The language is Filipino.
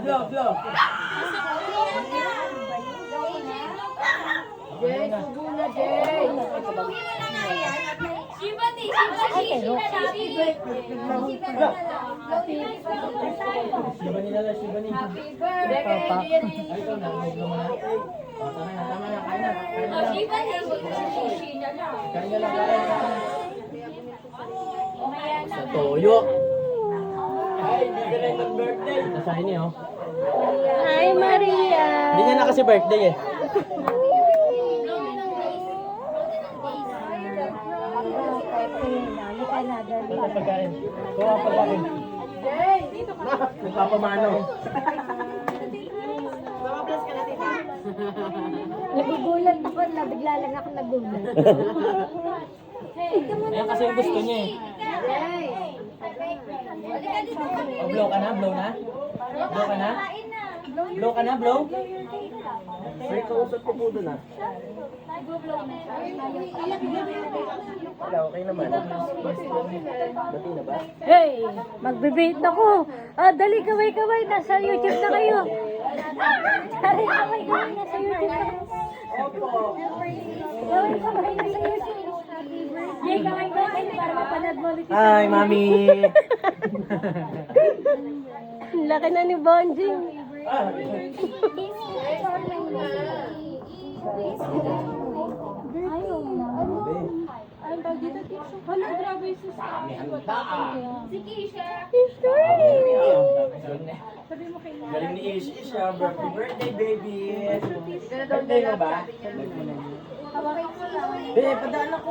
blow. Jay, subo na, Jay. Shibani, happy birthday. Shibani na lang, Shibani. Happy birthday. Ay, ito na, blow mo na. Oh, tama na, kain na. Kain na lang. Shibani, sushi na lang. Kain na lang, kain na. Umaya na. Sa toyo. Ay, hindi ka na yung birthday. Nasahin niya, oh. Hi, Maria. Hindi niya na kasi birthday eh. Basta pagkain. Kuha ang pagkain. Nagpapamano. Nagugulat ako, bigla lang ako nagulat. Ayan kasi yung gusto niya eh. Oh, blow ka na? Blow na? Blow ka na? Blow ka na, blow? May kausap ko po doon ah. Wala, okay naman. Bati na ba? Hey, magbibihit ako. Dali, kaway-kaway. Nasa YouTube na kayo. Dali, kaway-kaway. Nasa YouTube na kayo. Kaway-kaway. Nasa YouTube. Jay, kaway-kaway. Para mapanood mo ulit. Hi, mami! Laki na ni Bonjing. Ah, Ayaw na. Ang tawag dito, Tisha. Hala, grabe yung Si Keisha. galing ni Isha. Birthday, baby! Birthday mo ba? Hawakin mo lang. Be, padaan ako.